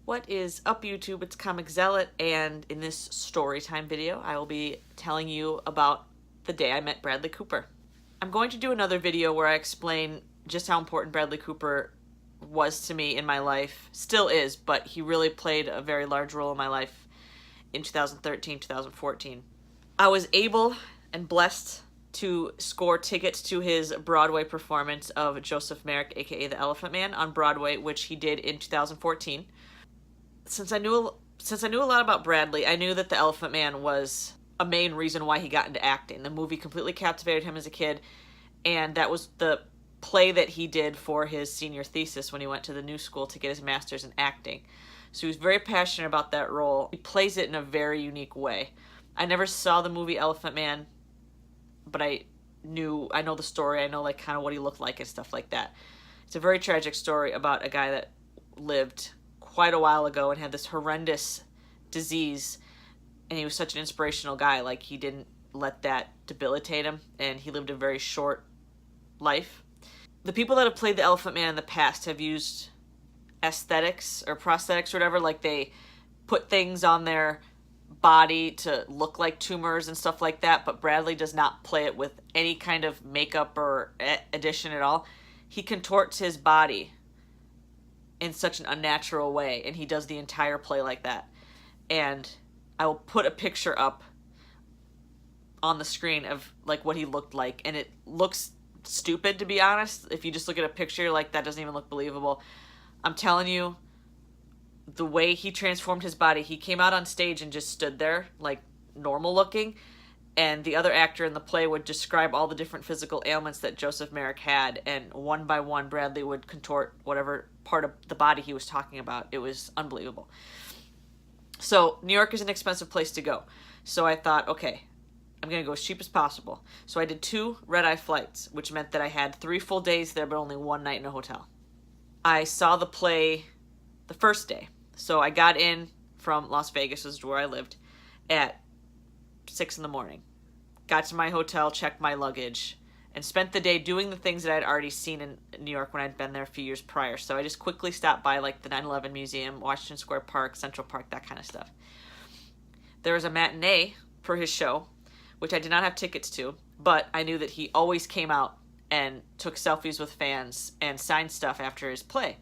What is up, YouTube? It's Comic Zealot, and in this story time video, I will be telling you about the day I met Bradley Cooper. I'm going to do another video where I explain just how important Bradley Cooper was to me in my life. Still is, but he really played a very large role in my life in 2013, 2014. I was able and blessed to score tickets to his Broadway performance of Joseph Merrick, aka the Elephant Man, on Broadway, which he did in 2014. Since I knew a lot about Bradley, I knew that the Elephant Man was a main reason why he got into acting. The movie completely captivated him as a kid, and that was the play that he did for his senior thesis when he went to the New School to get his master's in acting. So he was very passionate about that role. He plays it in a very unique way. I never saw the movie Elephant Man, but I know the story. I know like kind of what he looked like and stuff like that. It's a very tragic story about a guy that lived quite a while ago and had this horrendous disease, and he was such an inspirational guy. Like, he didn't let that debilitate him, and he lived a very short life. The people that have played the Elephant Man in the past have used aesthetics or prosthetics or whatever, like they put things on their body to look like tumors and stuff like that, but Bradley does not play it with any kind of makeup or addition at all. He contorts his body in such an unnatural way, and he does the entire play like that. And I will put a picture up on the screen of like what he looked like, and it looks stupid, to be honest. If you just look at a picture, like, that doesn't even look believable. I'm telling you, the way he transformed his body, he came out on stage and just stood there like normal looking, and the other actor in the play would describe all the different physical ailments that Joseph Merrick had, and one by one Bradley would contort whatever part of the body he was talking about. It was unbelievable. So New York is an expensive place to go. So I thought, okay, I'm going to go as cheap as possible. So I did 2 red-eye flights, which meant that I had 3 full days there, but only 1 night in a hotel. I saw the play the first day. So I got in from Las Vegas, which is where I lived, at 6 in the morning. Got to my hotel, checked my luggage, and spent the day doing the things that I'd already seen in New York when I'd been there a few years prior. So I just quickly stopped by like the 9/11 Museum, Washington Square Park, Central Park, that kind of stuff. There was a matinee for his show, which I did not have tickets to, but I knew that he always came out and took selfies with fans and signed stuff after his play.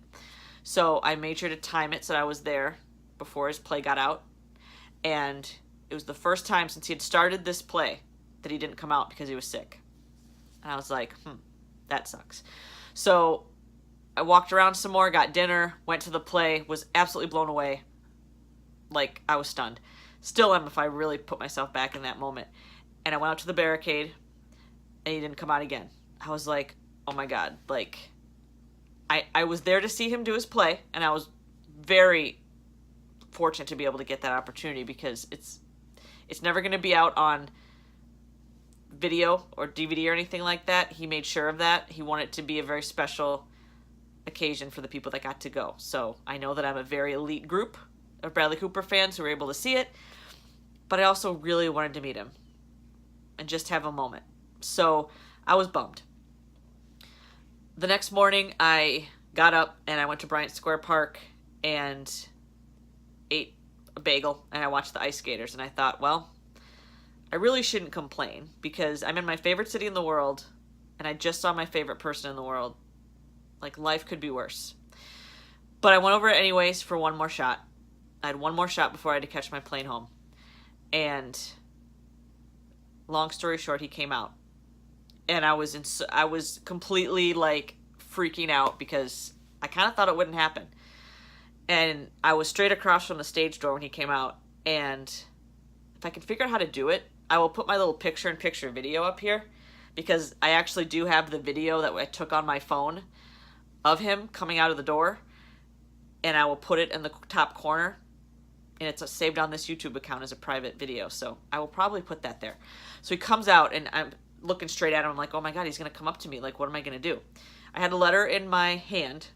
So I made sure to time it so that I was there before his play got out. And it was the first time since he had started this play that he didn't come out because he was sick. And I was like, that sucks. So I walked around some more, got dinner, went to the play, was absolutely blown away. Like, I was stunned. Still am if I really put myself back in that moment. And I went out to the barricade, and he didn't come out again. I was like, oh my God. Like, I was there to see him do his play, and I was very fortunate to be able to get that opportunity, because it's never going to be out on video or DVD or anything like that. He made sure of that. He wanted it to be a very special occasion for the people that got to go. So I know that I'm a very elite group of Bradley Cooper fans who were able to see it, but I also really wanted to meet him and just have a moment. So I was bummed. The next morning, I got up and I went to Bryant Square Park and ate a bagel, and I watched the ice skaters, and I thought, well, I really shouldn't complain because I'm in my favorite city in the world and I just saw my favorite person in the world. Like, life could be worse. But I went over it anyways for one more shot. I had one more shot before I had to catch my plane home. And long story short, he came out. And I was completely like freaking out because I kind of thought it wouldn't happen. And I was straight across from the stage door when he came out, and if I can figure out how to do it, I will put my little picture-in-picture video up here, because I actually do have the video that I took on my phone of him coming out of the door, and I will put it in the top corner, and it's saved on this YouTube account as a private video, so I will probably put that there. So he comes out, and I'm looking straight at him. I'm like, oh my God, he's going to come up to me. Like, what am I going to do? I had a letter in my hand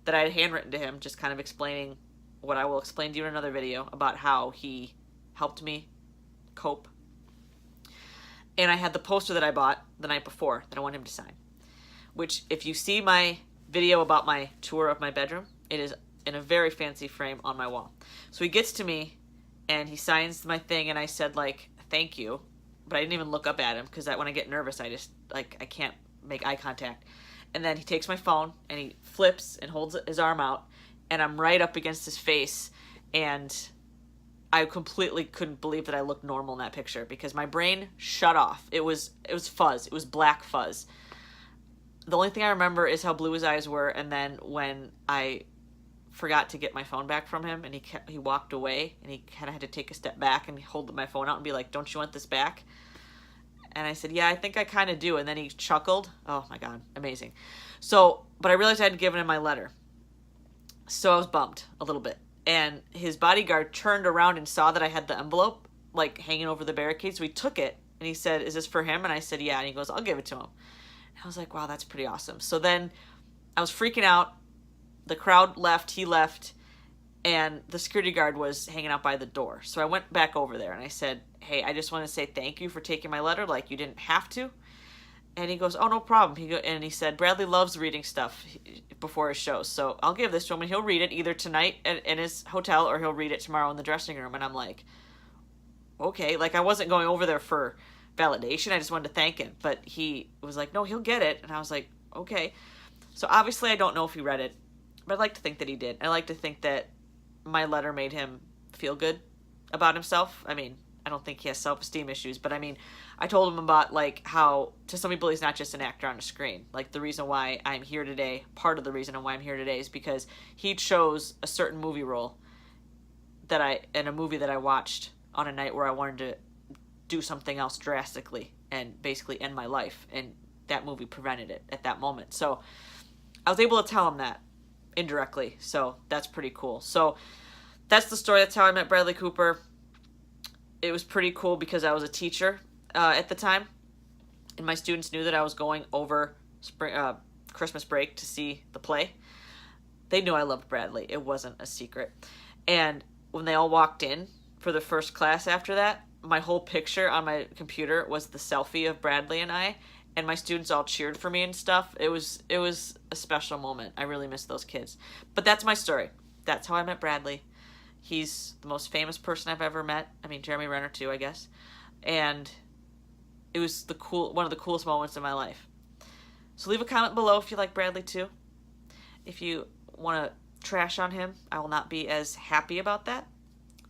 that I had handwritten to him, just kind of explaining what I will explain to you in another video about how he helped me cope. And I had the poster that I bought the night before that I wanted him to sign, which, if you see my video about my tour of my bedroom, it is in a very fancy frame on my wall. So he gets to me and he signs my thing, and I said, like, thank you. But I didn't even look up at him because when I get nervous, I just, like, I can't make eye contact. And then he takes my phone and he flips and holds his arm out, and I'm right up against his face, and I completely couldn't believe that I looked normal in that picture because my brain shut off. It was fuzz. It was black fuzz. The only thing I remember is how blue his eyes were, and then when I forgot to get my phone back from him, and he walked away, and he kind of had to take a step back and hold my phone out and be like, don't you want this back? And I said, yeah, I think I kind of do. And then he chuckled. Oh my God, amazing. So, but I realized I hadn't given him my letter. So I was bummed a little bit. And his bodyguard turned around and saw that I had the envelope, like, hanging over the barricade. So he took it, and he said, is this for him? And I said, yeah. And he goes, I'll give it to him. And I was like, wow, that's pretty awesome. So then I was freaking out. The crowd left, he left, and the security guard was hanging out by the door. So I went back over there and I said, hey, I just want to say thank you for taking my letter. Like, you didn't have to. And he goes, oh, no problem. And he said, Bradley loves reading stuff before his shows, so I'll give this to him, and he'll read it either tonight in his hotel or he'll read it tomorrow in the dressing room. And I'm like, okay. Like, I wasn't going over there for validation. I just wanted to thank him. But he was like, no, he'll get it. And I was like, okay. So obviously I don't know if he read it, but I'd like to think that he did. I like to think that my letter made him feel good about himself. I mean, I don't think he has self-esteem issues, but I mean, I told him about, like, how to some people he's not just an actor on a screen. Like, the reason why I'm here today, part of the reason why I'm here today is because he chose a certain movie role in a movie that I watched on a night where I wanted to do something else drastically and basically end my life, and that movie prevented it at that moment. So I was able to tell him that indirectly, so that's pretty cool. So that's the story. That's how I met Bradley Cooper. It was pretty cool because I was a teacher at the time, and my students knew that I was going over Christmas break to see the play. They knew I loved Bradley. It wasn't a secret. And when they all walked in for the first class after that, my whole picture on my computer was the selfie of Bradley and I, and my students all cheered for me and stuff. It was a special moment. I really miss those kids. But that's my story. That's how I met Bradley. He's the most famous person I've ever met. I mean, Jeremy Renner too, I guess. And it was one of the coolest moments in my life. So leave a comment below if you like Bradley too. If you want to trash on him, I will not be as happy about that.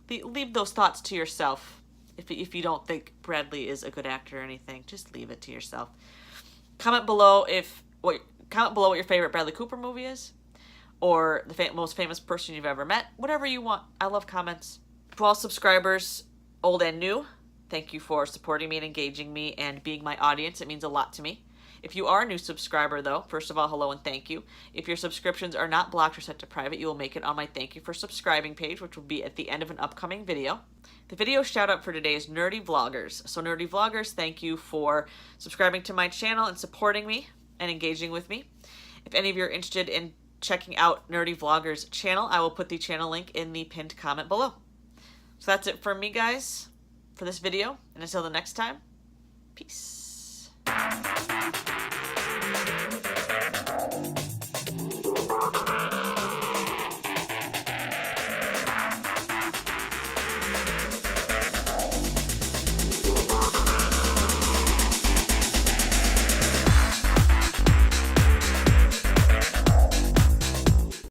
Leave those thoughts to yourself. If you don't think Bradley is a good actor or anything, just leave it to yourself. Comment below what your favorite Bradley Cooper movie is, or the most famous person you've ever met. Whatever you want. I love comments. To all subscribers, old and new, thank you for supporting me and engaging me and being my audience. It means a lot to me. If you are a new subscriber, though, first of all, hello and thank you. If your subscriptions are not blocked or set to private, you will make it on my thank you for subscribing page, which will be at the end of an upcoming video. The video shout out for today is Nerdy Vloggers. So Nerdy Vloggers, thank you for subscribing to my channel and supporting me and engaging with me. If any of you are interested in checking out Nerdy Vloggers channel, I will put the channel link in the pinned comment below. So that's it from me, guys, for this video. And until the next time, peace.